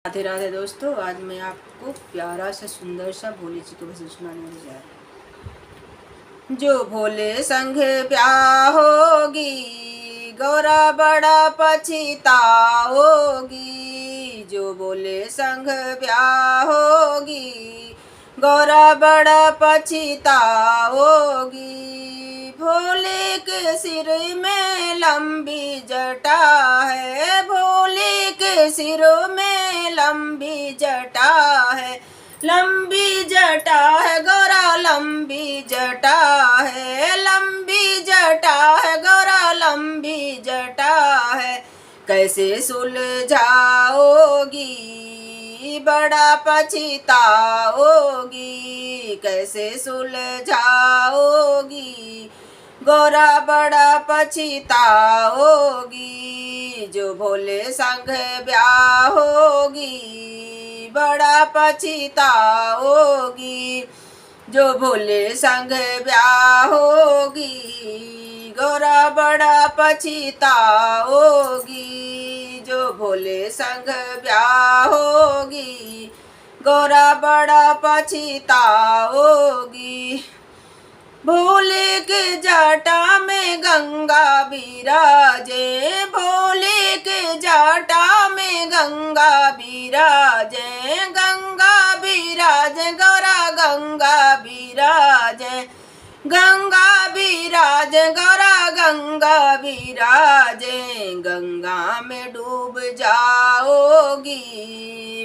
राधे राधे दोस्तों, आज मैं आपको प्यारा सा सुंदर सा भोले जी के भजन सुनाने जा रही हूँ। जो भोले संग ब्याह होगी गौरा बड़ा पछताओगी। जो भोले संग ब्याह होगी गौरा बड़ा पछताओगी। भोले के सिर में लंबी जटा है, भोले के सिर में लंबी जटा है, लंबी जटा है गौरा लंबी जटा है, लंबी जटा है गौरा लंबी जटा है। कैसे सुलझाओगी बड़ा पछताओगी, कैसे सुलझाओगी गौरा बड़ा पछताओगी। जो भोले संग ब्याह होगी बड़ा पछताओगी। जो भोले संग ब्याह होगी गौरा बड़ा पछताओगी। जो भोले संग ब्याह होगी गौरा बड़ा पछताओगी। भोले के जाटा में गंगा बिराजे, भोले के जाटा में गंगा बिराजे, गंगा बिराजे गौरा गंगा बिराजे, गंगा बिराजे गौरा गंगा बिराजे। गंगा में डूब जाओगी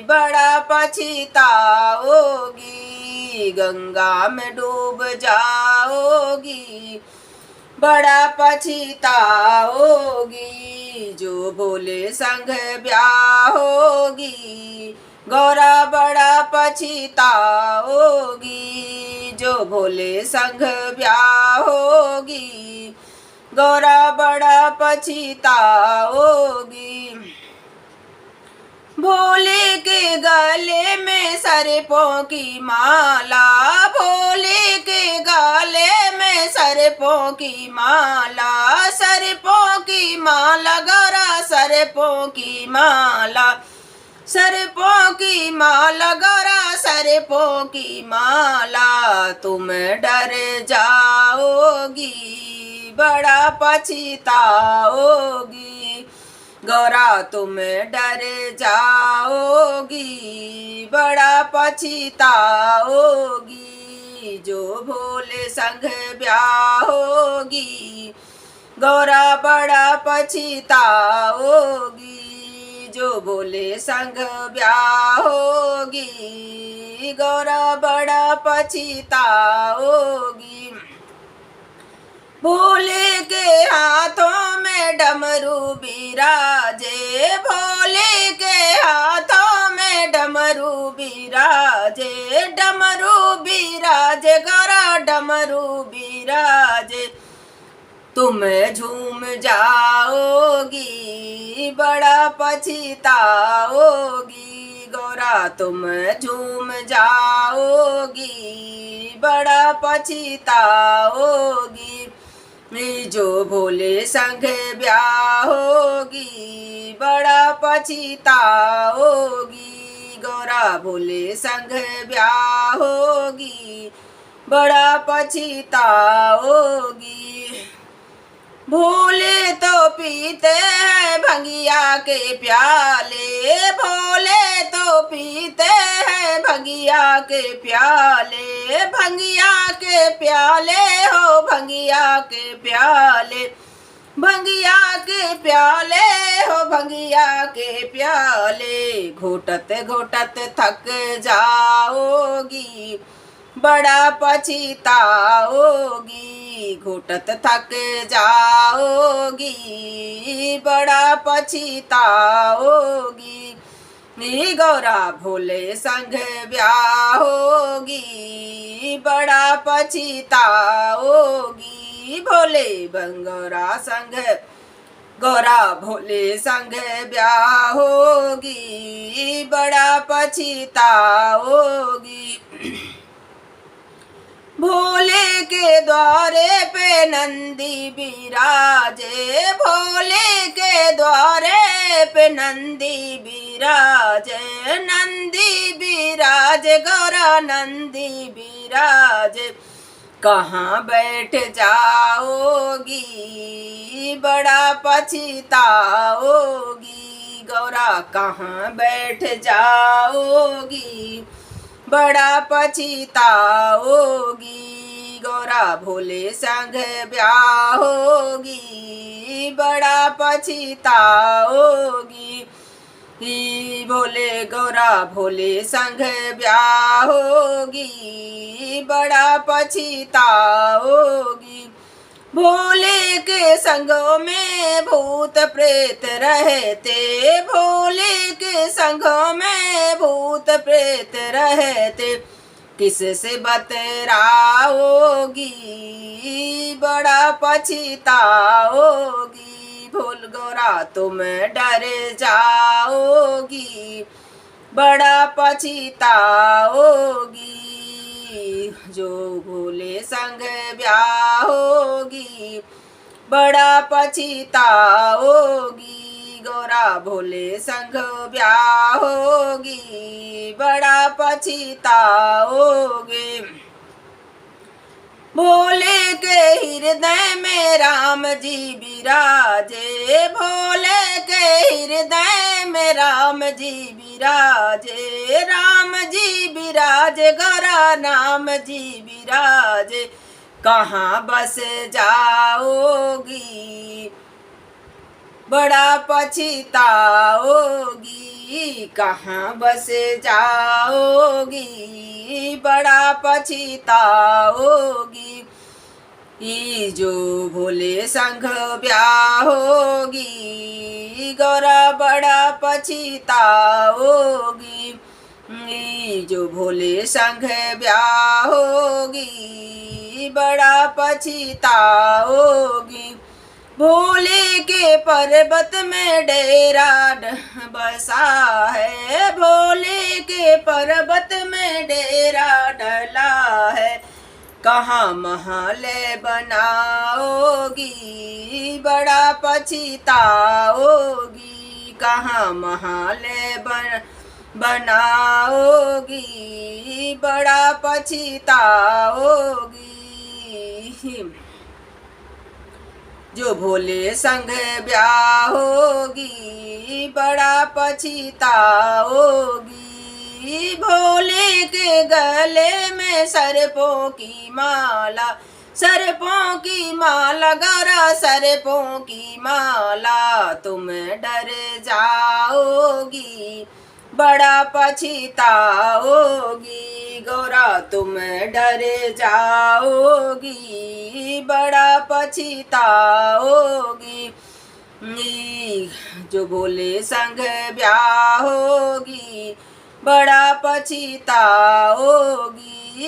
बड़ा पछताओगी, गंगा में डूब जाओगी बड़ा पछताओगी। जो भोले संग ब्याह होगी गौरा बड़ा पछताओगी। जो भोले संग ब्याह होगी गौरा बड़ा पछताओगी। भोले के गले में सर्पों की माला, भोले के गले में सर्पों की माला, सर्पों की माला गौरा सर्पों की माला, सर्पों की माला गौरा सर्पों की माला। तुम डर जाओगी बड़ा पछताओगी गौरा, तुम डर जाओगी बड़ा पछताओगी। जो भोले संग ब्याह होगी गौरा बड़ा पछताओगी। जो भोले संग ब्याह होगी गौरा बड़ा पछताओगी। भोले के हाथों में डमरू बिराजे, भोले के हाथों में डमरू बिराजे, डमरू बिराजे गौरा डमरू बिराजे। तुम झूम जाओगी बड़ा पछताओगी गौरा, तुम झूम जाओगी बड़ा पछताओगी। जो भोले संग ब्याह होगी बड़ा पछताओगी गौरा, भोले संग ब्याह होगी बड़ा पछताओगी। भोले तो पीते हैं भंगिया के प्याले, भोले तो पीते हैं भंगिया के प्याले, भंगिया के प्याले हो भंगिया के प्याले, भंगिया के प्याले हो भंगिया के प्याले। घोटत घोटत थक जाओगी बड़ा पछताओगी, घोटत थक जाओगी बड़ा पछताओगी। गौरा भोले संग ब्याह होगी बड़ा पछताओगी। भोले बंगौरा संग गौरा भोले संग ब्याह होगी बड़ा पछताओगी। भोले के द्वारे पे नंदी बिराजे, भोले के द्वारे पे नंदी बिराजे, गौरा नंदी विराजे। कहाँ बैठ जाओगी बड़ा पछताओगी, गौरा कहाँ बैठ जाओगी बड़ा पछताओगी। गौरा भोले संग ब्याह होगी बड़ा पछताओगी। भोले गौरा भोले संग ब्याह होगी बड़ा पछताओगी। भोले के संगों में भूत प्रेत रहते, भोले के संगों में भूत प्रेत रहते। किससे बतराओगी बड़ा पछताओगी। भोल गौरा तुम डर जाओगी बड़ा पछताओगी। जो भोले संग ब्याह होगी बड़ा पछताओगी। गौरा भोले संग ब्याह होगी बड़ा पछताओगे। भोले के हृदय में राम जी विराजे, भोले के हृदय में राम जी विराजे। राम जी विराजे गौरा नाम जी विराजे। कहाँ बस जाओगी बड़ा पछताओगी, कहाँ बस जाओगी बड़ा पछताओगी। जो भोले संग ब्याह होगी गौरा बड़ा पछताओगी। जो भोले संग ब्याह होगी बड़ा पछताओगी। भोले के पर्वत में डेरा बसा है, भोले के पर्वत में डेरा डला है। कहाँ महल बनाओगी बड़ा पछताओगी, कहाँ महल बनाओगी बड़ा पछताओगी। जो भोले संग ब्याह होगी बड़ा पछताओगी। भोले के गले में सर्पों की माला, सर्पों की माला गौरा सर्पों की माला। तुम डर जाओगी बड़ा पछताओगी। गौरा तुम डर जाओगी बड़ा पछताओगी। जो भोले संग ब्याह होगी बड़ा पछताओगी।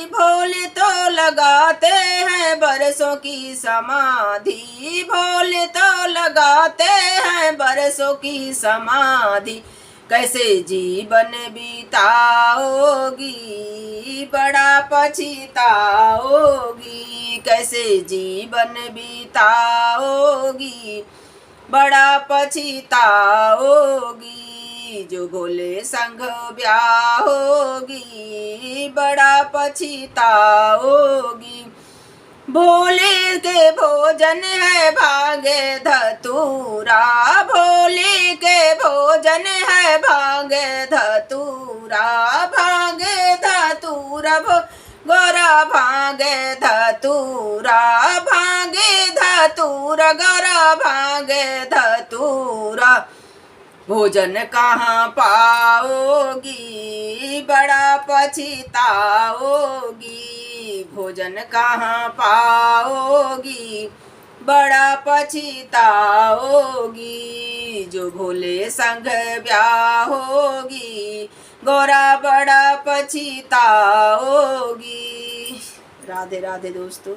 भोले तो लगाते हैं बरसों की समाधि, भोले तो लगाते हैं बरसों की समाधि। कैसे जीवन बिताओगी बड़ा पछताओगी, कैसे जीवन बिताओगी बड़ा पछताओगी। जो भोले संग ब्याह होगी बड़ा पछताओगी। भोले के भोजन है भांगे धतूरा, भोले के भोजन है भांगे धतूरा। भांगे धतूरा गौरा भांगे धतूरा, भांगे धतूरा गौरा भांगे धतूरा। भोजन कहाँ पाओगी बड़ा पछताओगी, भोजन कहाँ पाओगी बड़ा पछताओगी। जो भोले संग ब्याह होगी गौरा बड़ा पछताओगी। राधे राधे दोस्तों।